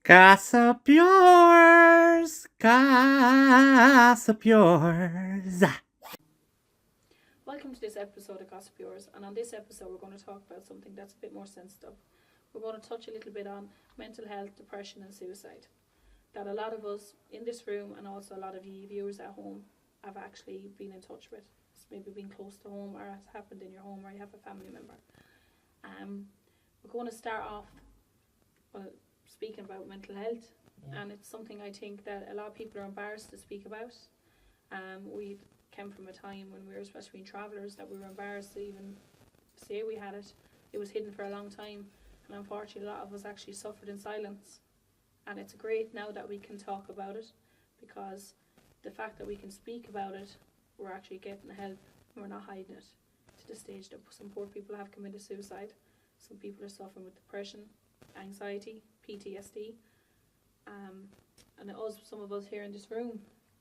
Gossip Bures, Gossip Bures. Welcome to this episode of Gossip Bures, and on this episode we're going to talk about something that's a bit more sensitive. We're going to touch a little bit on mental health, depression and suicide. That a lot of us in this room and also a lot of you viewers at home have actually been in touch with. It's maybe been close to home or has happened in your home or you have a family member. We're going to start off speaking about mental health, and it's something I think that a lot of people are embarrassed to speak about. We came from a time when we were especially being travellers that we were embarrassed to even say we had it. It was hidden for a long time, and unfortunately a lot of us actually suffered in silence. And it's great now that we can talk about it, because the fact that we can speak about it, we're actually getting help and we're not hiding it to the stage that some poor people have committed suicide. Some people are suffering with depression, anxiety, PTSD, and some of us here in this room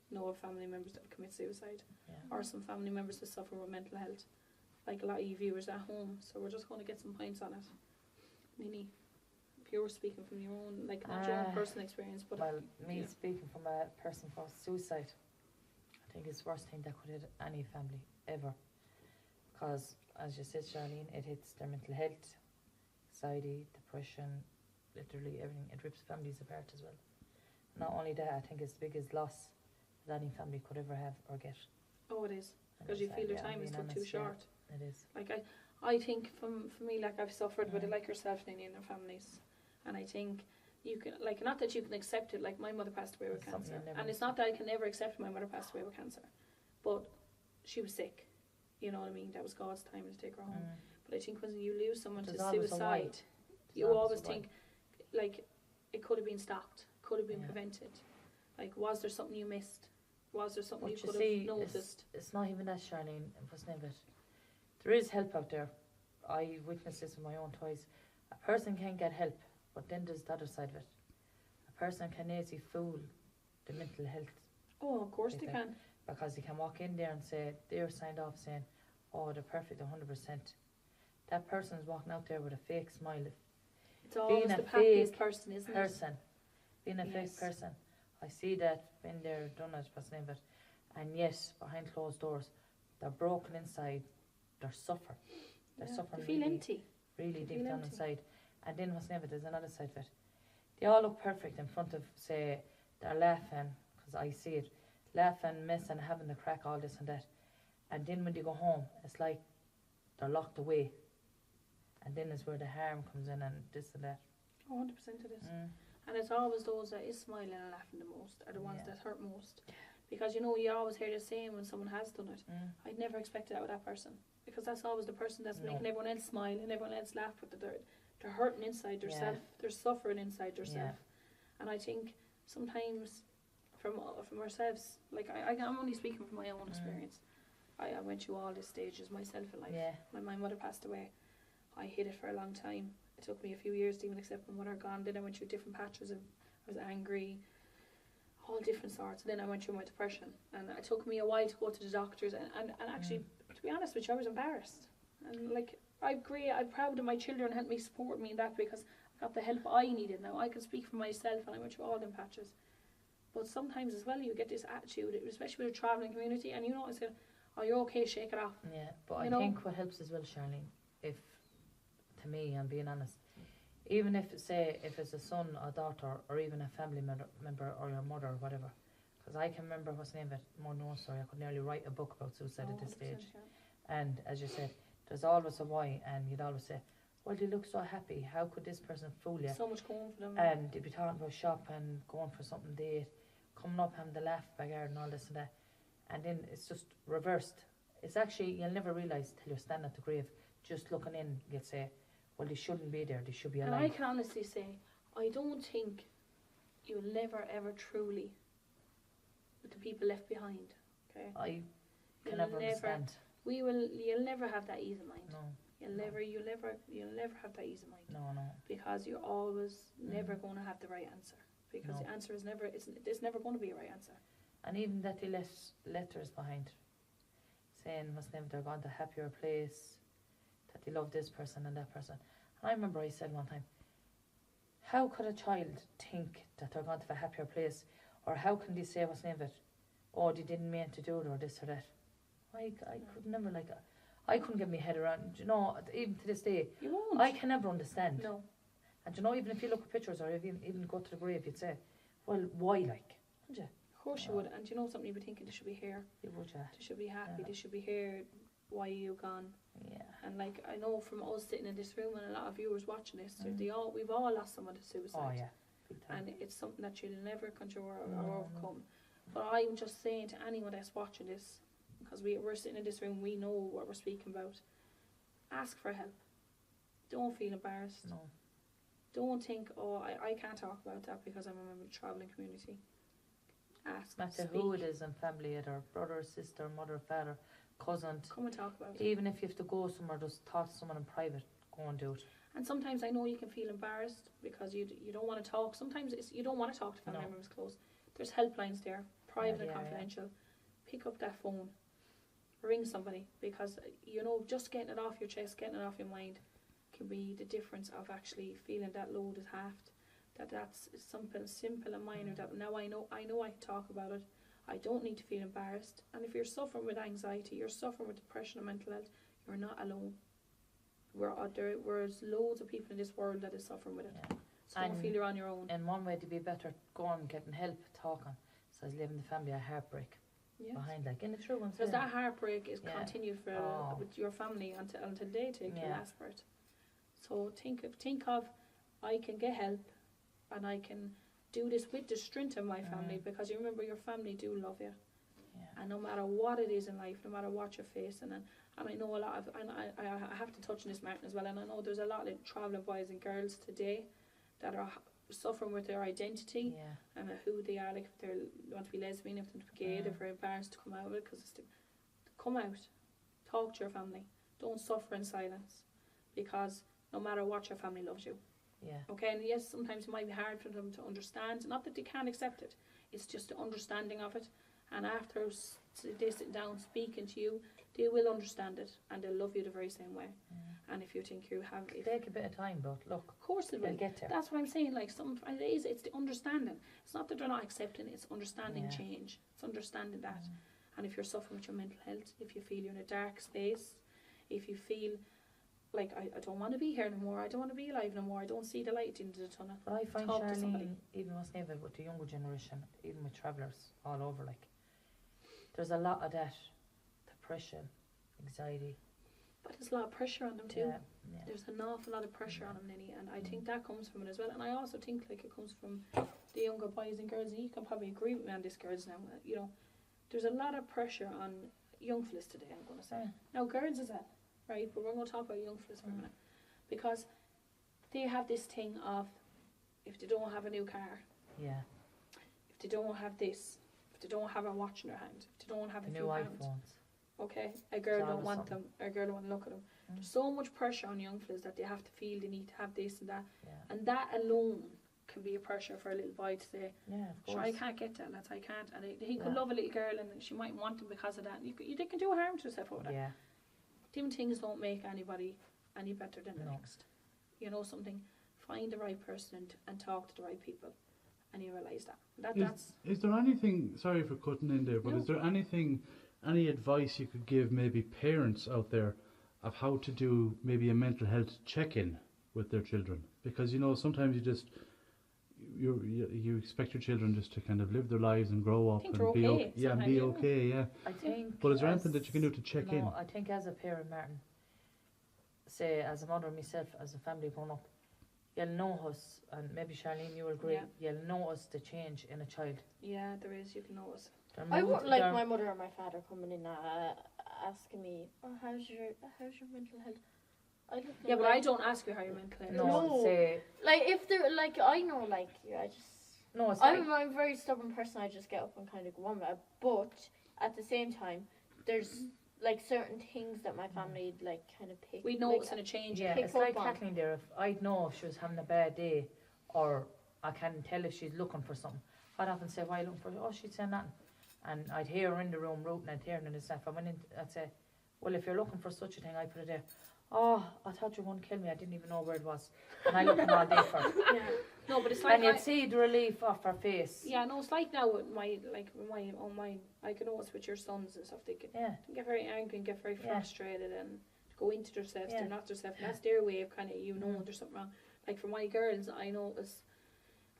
know of family members that commit suicide, or some family members that suffer with mental health, like a lot of you viewers at home. So we're just going to get some points on it. Minnie, if you were speaking from your own, like not your own personal experience, but speaking from a person for suicide, I think it's the worst thing that could hit any family ever, because as you said, Charlene, it hits their mental health, anxiety, depression, literally everything. It rips families apart as well. Not only that, I think it's the biggest loss that any family could ever have or get. Oh, it is, because you feel your time is took too short. It is. Like I think for me, like I've suffered with it, like yourself, Nini, in their families, and I think you can, like, not that you can accept it. Like my mother passed away with cancer, and it's not that I can never accept my mother passed away with cancer, but she was sick. You know what I mean? That was God's time to take her home. But I think when you lose someone to suicide, you always think, like, it could have been stopped, could have been prevented. Like, was there something you missed? Was there something you could have noticed? It's not even that, Charlene. There is help out there. I witnessed this with my own toys. A person can get help, but then there's the other side of it. A person can easily fool the mental health. Oh, of course they can. Because they can walk in there and say, they're signed off saying, oh, they're perfect 100%. That person's walking out there with a fake smile. It's always the happiest person, isn't it? Being a fake person. I see that when they're done it, what's the name of it? And yes, behind closed doors, they're broken inside. They're suffering. They're suffering. They feel really, empty. Really deep down inside. And then what's the name of it? There's another side of it. They all look perfect in front of, say, they're laughing, because I see it, laughing, messing, having the crack, all this and that. And then when they go home, it's like they're locked away. And then is where the harm comes in and this and that. 100% it is. And it's always those that is smiling and laughing the most are the ones that hurt most. Because, you know, you always hear the same when someone has done it. I'd never expected that with that person. Because that's always the person that's making everyone else smile and everyone else laugh, but they're hurting inside themselves. They're suffering inside themselves. And I think sometimes from ourselves, like I'm only speaking from my own experience. I went through all these stages myself in life. When my mother passed away, I hid it for a long time. It took me a few years to even accept my mother gone. Then I went through different patches of, I was angry, all different sorts. And then I went through my depression, and it took me a while to go to the doctors. And actually, to be honest with you, I was embarrassed. And like, I'm proud of my children helped me, support me in that, because I got the help I needed. Now I can speak for myself, and I went through all them patches. But sometimes as well, you get this attitude, especially with a travelling community, and you know, it's oh, you're okay, shake it off. Yeah, but I think what helps as well, Charlene, to me, I'm being honest, even if it's a son or daughter or even a family member or your mother or whatever, because I can remember what's the name of it, more no story, I could nearly write a book about suicide at this stage. And as you said, there's always a why, and you'd always say, well, you look so happy, how could this person fool you? So much going for them. And they'd be talking about shopping, going for something date, coming up having the laugh backyard and all this and that, and then it's just reversed. It's actually, you'll never realise till you're standing at the grave, just looking in, you'd say, well, they shouldn't be there, they should be alive. And I can honestly say, I don't think you'll never ever truly, with the people left behind, okay? I can never understand. You'll never have that ease of mind. No. You'll never have that ease of mind. No. Because you're always never going to have the right answer. Because the answer is there's never going to be a right answer. And even that they left letters behind, saying, what's the name, they're gone to a happier place, that they love this person and that person. And I remember I said one time, how could a child think that they're going to have a happier place? Or how can they say what's name of it? Oh, they didn't mean to do it or this or that. I could never I couldn't get my head around, you know, even to this day. You won't. I can never understand. No. And you know, even if you look at pictures or even go to the grave, you'd say, well, why like? Would you? Of course you would. And you know something, you'd be thinking, they should be here. You would, yeah. They should be happy. Yeah. They should be here. Why are you gone? Yeah. And like, I know from us sitting in this room and a lot of viewers watching this, we've all lost someone to suicide. Oh, yeah. Big time. And it's something that you'll never conjure or overcome. But I'm just saying to anyone that's watching this, because we're sitting in this room, we know what we're speaking about. Ask for help. Don't feel embarrassed. No. Don't think, oh, I can't talk about that because I'm a member of the travelling community. Ask, No matter speak. who it is in family, either brother, sister, mother, father, cousin. Come and talk about it. Even if you have to go somewhere, just talk to someone in private, go and do it. And sometimes I know you can feel embarrassed because you don't want to talk. Sometimes you don't want to talk to family members close. There's helplines there, private and confidential. Yeah. Pick up that phone. Ring somebody, because you know, just getting it off your chest, getting it off your mind can be the difference of actually feeling that load is halved. That's something simple and minor that now I know I can talk about it. I don't need to feel embarrassed. And if you're suffering with anxiety, you're suffering with depression and mental health, you're not alone. There's loads of people in this world that is suffering with it. Yeah. So don't feel you're on your own. And one way to be better, going, getting help, talking, so as living the family a heartbreak. Yes. Behind, like, in the true ones. Because that heartbreak is continued with your family until they take your last breath. So think of I can get help and I can do this with the strength of my family, because you remember your family do love you. Yeah. And no matter what it is in life, no matter what you're facing, and I know a lot of, and I have to touch on this, Martin, as well, and I know there's a lot of travelling boys and girls today that are suffering with their identity and who they are, like if they want to be lesbian, if they want to be gay, if they're embarrassed to come out of it, because come out, talk to your family, don't suffer in silence, because no matter what, your family loves you. Yeah. Okay, and yes, sometimes it might be hard for them to understand, not that they can't accept it, it's just the understanding of it, and after they sit down speaking to you, they will understand it and they'll love you the very same way. And if you think you have, take a bit of time, but look, of course it will. Get there. That's what I'm saying. Like it's the understanding. It's not that they're not accepting. It's understanding change. It's understanding that. And if you're suffering with your mental health, if you feel you're in a dark space, if you feel like I don't want to be here anymore, I don't want to be alive anymore, I don't see the light into the tunnel. But I find, Charlene, even what's named with the younger generation, even with travellers all over, like there's a lot of that depression, anxiety. But there's a lot of pressure on them too. Yeah. There's an awful lot of pressure on them, Nelly, and I think that comes from it as well. And I also think like it comes from the younger boys and girls, and you can probably agree with me on this, girls, now. You know, there's a lot of pressure on young fellas today, I'm going to say. Now, girls as well, right? But we're going to talk about young fellas for a minute. Because they have this thing of, if they don't have a new car, if they don't have this, if they don't have a watch in their hand, if they don't have a new few iPhones. pounds, okay, a girl don't want them, a girl don't want to look at them. There's so much pressure on young fellas that they have to feel they need to have this and that, and that alone can be a pressure for a little boy to say, sure, I can't get that, lads, I can't. And he could love a little girl and she might want him because of that. They can do harm to yourself over that. Them things don't make anybody any better than the next. You know something, find the right person and talk to the right people, and you realise that's... Is there anything, sorry for cutting in there, but is there any advice you could give maybe parents out there of how to do maybe a mental health check-in with their children? Because, you know, sometimes you expect your children just to kind of live their lives and grow up and be okay. I think. But is there anything that you can do to check in? I think as a parent, Martin, say as a mother myself, as a family growing up, you'll know us, and maybe Charlene, you will agree. You'll notice the change in a child. Yeah, there is. You can notice. I wouldn't like my mother or my father coming in asking me, "Oh, how's your mental health?" But I don't ask you how your mental health. No, say like if they're like I know, like I just I'm a very stubborn person. I just get up and kind of go on with it. But at the same time, there's like certain things that my family like kind of pick. We notice in a change. Yeah, it's like Kathleen there. If I'd know if she was having a bad day, or I can tell if she's looking for something, I'd often say, "Why are you looking for?" Oh, she'd say nothing. And I'd hear her in the room rooting and tearing and stuff. I'd say, well, if you're looking for such a thing, I put it there. Oh, I thought you were going to kill me. I didn't even know where it was. And I looked all day for it. No, but it's like and you'd see the relief off her face. Yeah, no, it's like now with my I can notice with your sons and stuff, they can get very angry and get very frustrated and go into themselves, they're not themselves, and that's their way of kind of, knowing there's something wrong. Like for my girls, I notice,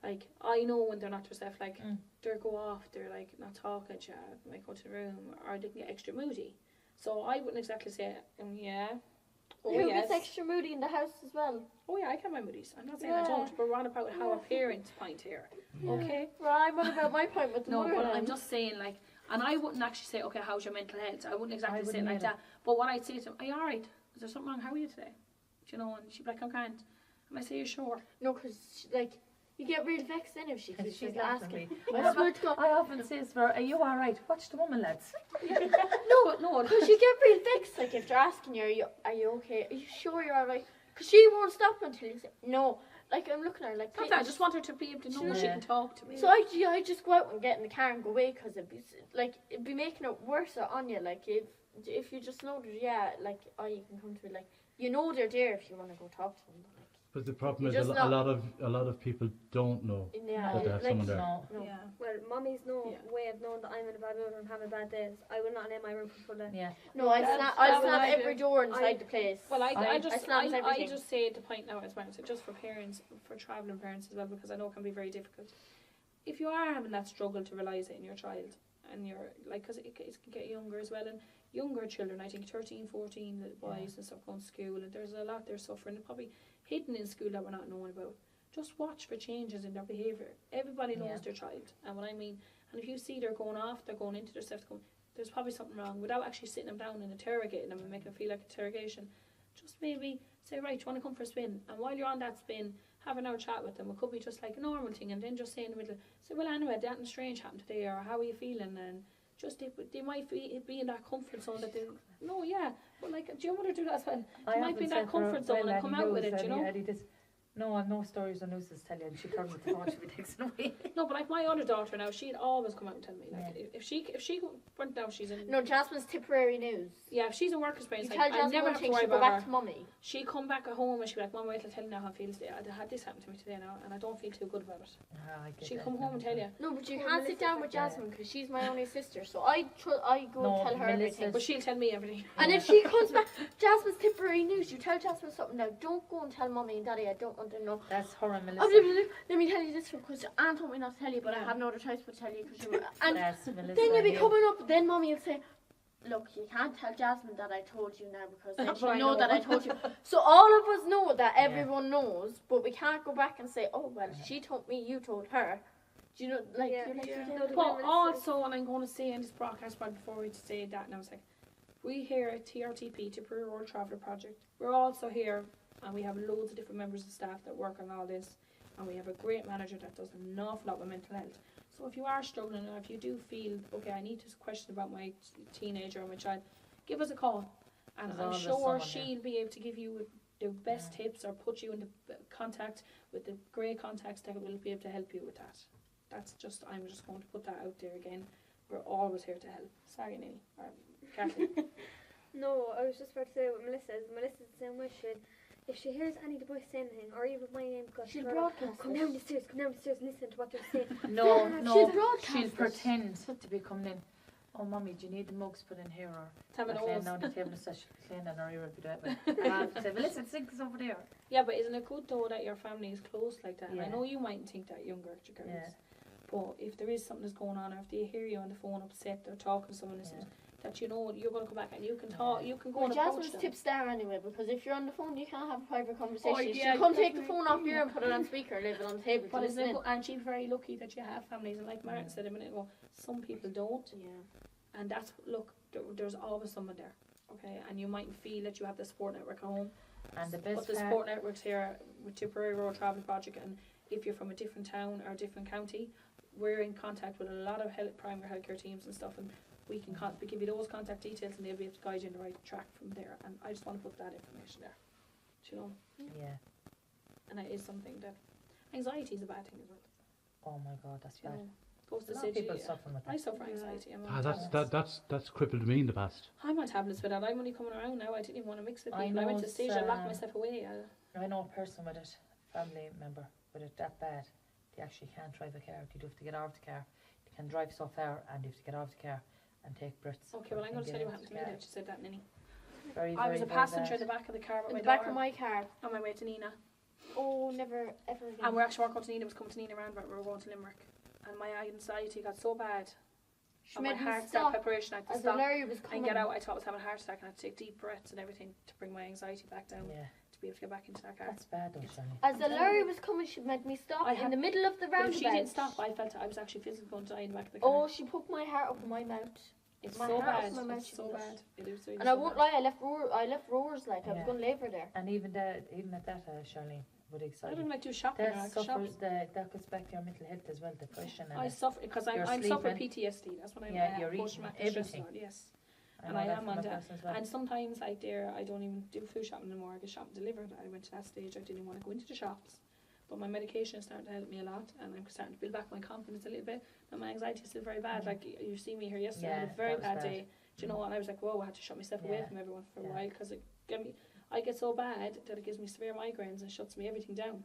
like, I know when they're not themselves, like, they go off, they're like not talking to you, they might go to the room, or they can get extra moody. So I wouldn't exactly say, Who gets extra moody in the house as well? Oh yeah, I can have my moodies. I'm not saying I don't, but we're on about how a parent's point here. Okay? Well, I'm on about my point with the mother. No, but I'm just saying, like, and I wouldn't actually say, okay, how's your mental health? I wouldn't exactly say it like that. But what I'd say to them, are you alright? Is there something wrong? How are you today? Do you know? And she'd be like, I'm grand. And I say, you sure? No, because, like, you get real vexed then if she's asking. I often say to her, are you alright? Watch the woman, lads. No, because you get real vexed, like, if they're asking you, are you okay? Are you sure you're alright? Because she won't stop until you say, no. Like, I'm looking at her like... I just want her to be able to know she can talk to me. So I just go out and get in the car and go away, because it'd be making it worse on you. Like, if you just know that, you can come to it, like, they're there if you want to go talk to them. But the problem is a lot of people don't know that they have someone there. No. Yeah. Well, mommy's way of knowing that I'm in a bad mood and having bad days. I will not let my room for full day. Yeah. No, I snap every door inside the place. Well, I just say the point now as well. So just for parents, for travelling parents as well, because I know it can be very difficult. If you are having that struggle to realise it in your child, and you're like, because it can get younger as well, and younger children, I think 13, 14, the boys and stuff going to school, and there's a lot they're suffering, probably hidden in school that we're not knowing about. Just watch for changes in their behaviour. Everybody knows their child, and what I mean, and if you see they're going off, they're going into their stuff, there's probably something wrong, without actually sitting them down and interrogating them and making them feel like interrogation. Just maybe say, right, do you want to come for a spin? And while you're on that spin, have an hour chat with them. It could be just like a normal thing, and then just say in the middle, say, well, anyway, that and strange happened today, or how are you feeling? And just they might be in that comfort zone that they but like, do you want to do that as well? You might be in that comfort zone and come out with it, you know. No, I've no stories or news to tell you, and she turns the phone, she'll be texting away. No, but like my other daughter now, she'd always come out and tell me, like, if she went now, she's in. No, Jasmine's Tipperary news. Yeah, if she's in work experience, like, I never have to worry about her. To mummy. She'd come back at home and she'd be like, Mum, wait till I tell you now how I feel today. I had this happen to me today now, and I don't feel too good about it. She'd come home and tell you. No, but you can't sit down with Jasmine because she's my only sister, so I go tell her everything. But she'll tell me everything. And if she comes back, Jasmine's Tipperary news, you tell Jasmine something now. Don't go and tell mummy and daddy. I don't want to know. That's her and Melissa. Let me tell you this because Anne told me not to tell you, but I have no other choice but to tell you. And Melissa, then you'll be coming up, then mummy will say, look, you can't tell Jasmine that I told you now because then she'll know that I told you. So all of us know that everyone knows, but we can't go back and say, oh, well, she told me, you told her. Do you know, like, But also, and I'm going to say in this broadcast part before we say that, and I was like, we here at TRTP, Tipperary World Traveller Project, we're also here. And we have loads of different members of staff that work on all this. And we have a great manager that does an awful lot with mental health. So if you are struggling, or if you do feel, okay, I need to question about my teenager or my child, give us a call. And I'm sure she'll be able to give you the best tips or put you in the contact with the great contacts that will be able to help you with that. I'm just going to put that out there again. We're always here to help. Sorry, Nini. Or Kathy. No, I was just about to say what Melissa's the same way. If she hears any of the boys say anything, or even my name, she'll broadcast. Come down the stairs, and listen to what they're saying. No, she'll pretend to be coming in. Oh, mummy, do you need the mugs put in here? Or clean down the table so she'll clean and her ear will be that way. And I'll say, well, listen, sink is over there. Yeah, but isn't it good though that your family is close like that? And I know you mightn't think that younger girls. Yeah. But if there is something that's going on, or if they hear you on the phone upset, they're talking to someone, that you know you're going to come back and you can talk, you can go and approach them. Jasmine's tips there anyway, because if you're on the phone, you can't have a private conversation. She'll come take the phone off you and put it on speaker, leave it on the table. But and she's very lucky that you have families, and like Martin said a minute ago, some people don't. Yeah. And that's, there's always someone there, okay? And you might feel that you have the support network at home. And the support network's here with Tipperary Road Travel Project, and if you're from a different town or a different county, we're in contact with a lot of primary healthcare teams and stuff, and we can give you those contact details, and they'll be able to guide you in the right track from there. And I just want to put that information there. Do you know? Yeah. And it is something that anxiety is a bad thing as well. Oh my God, that's bad. A lot of people suffer with that. I suffer anxiety. That's crippled me in the past. I'm on tablets for that. I'm only coming around now. I didn't even want to mix with people. I went to stage and locked myself away. I know a person with it, family member, with it that bad, they actually can't drive a car. They do have to get out of the car. They can drive so far and they have to get out of the car and take breaths. Okay, well, I'm going to tell you what happened to me now. She said that, Ninny. I was a passenger in the back of the car with my daughter. In the back of my car. On my way to Nina. Oh, never, ever again. And we're actually walking to Nina. It was coming to Nina around, but we were going to Limerick. And my anxiety got so bad. She my made me heart stop. start preparation. I had to As stop the lorry was coming. and get out. I thought I was having a heart attack, and I had to take deep breaths and everything to bring my anxiety back down. Yeah. To be able to get back into that car. That's bad though, Shani. As the lorry was coming, she made me stop in the middle of the But roundabout. if she didn't stop, I felt I was actually physically going to die in the back of the car. Oh, she put my heart up in my mouth. It's my so heart bad. was my mouth, It's so bad. It is really And so I won't bad. lie, I left roars like I was going to leave her there. And even at that, Charlene, with I anxiety, don't like to do shopping. that goes back to your mental health as well, depression. And I suffer because I'm suffering PTSD. That's what I'm. Yeah, you're eating everything. Yes. I And I am on that. that. Well. And sometimes I don't even do food shopping anymore. I get shopping delivered. I went to that stage. I didn't even want to go into the shops. But my medication is starting to help me a lot, and I'm starting to build back my confidence a little bit. But my anxiety is still very bad. Like you see me here yesterday, I had a very bad day. Do you know? And I was like, whoa, I had to shut myself away from everyone for a while because I get so bad that it gives me severe migraines and shuts me everything down.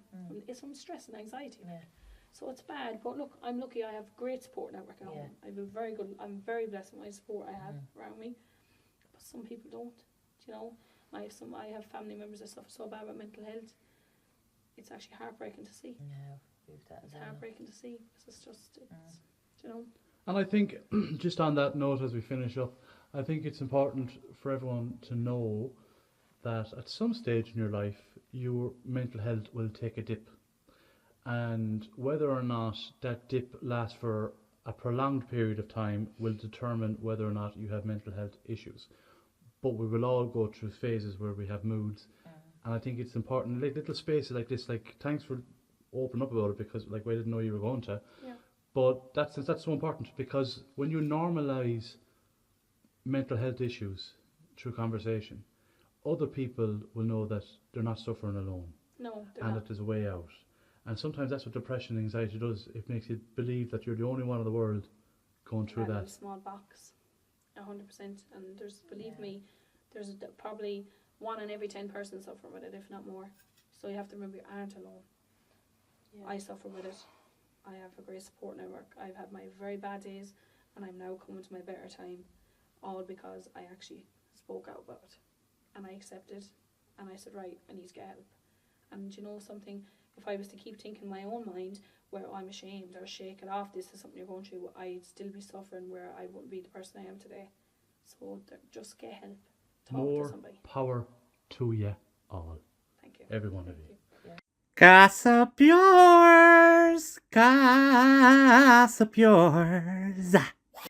It's from stress and anxiety. Yeah. So it's bad. But look, I'm lucky. I have great support network at home. I'm very blessed with my support I have around me. But some people don't. Do you know? I have family members that suffer so bad with mental health. It's actually heartbreaking to see. Yeah, we've that. It's heartbreaking to see because it's just, do you know. And I think, just on that note, as we finish up, I think it's important for everyone to know that at some stage in your life, your mental health will take a dip. And whether or not that dip lasts for a prolonged period of time will determine whether or not you have mental health issues. But we will all go through phases where we have moods. And I think it's important, like little spaces like this, like thanks for opening up about it, because like we didn't know you were going to. Yeah. But that's so important, because when you normalise mental health issues through conversation, other people will know that they're not suffering alone. No, they're and not. that there's a way out. And sometimes that's what depression and anxiety does. It makes you believe that you're the only one in the world going through that. In a small box, 100%. And believe me, there's probably 1 in every 10 persons suffer with it, if not more. So you have to remember you aren't alone. Yeah. I suffer with it. I have a great support network. I've had my very bad days, and I'm now coming to my better time, all because I actually spoke out about it. And I accepted, and I said, right, I need to get help. And you know something, if I was to keep thinking in my own mind, where I'm ashamed or shake it off, this is something you're going through, I'd still be suffering where I wouldn't be the person I am today. So just get help. Talk to somebody. Power to you all. Thank you. Every one of you. Gossip Bures, Gossip Bures.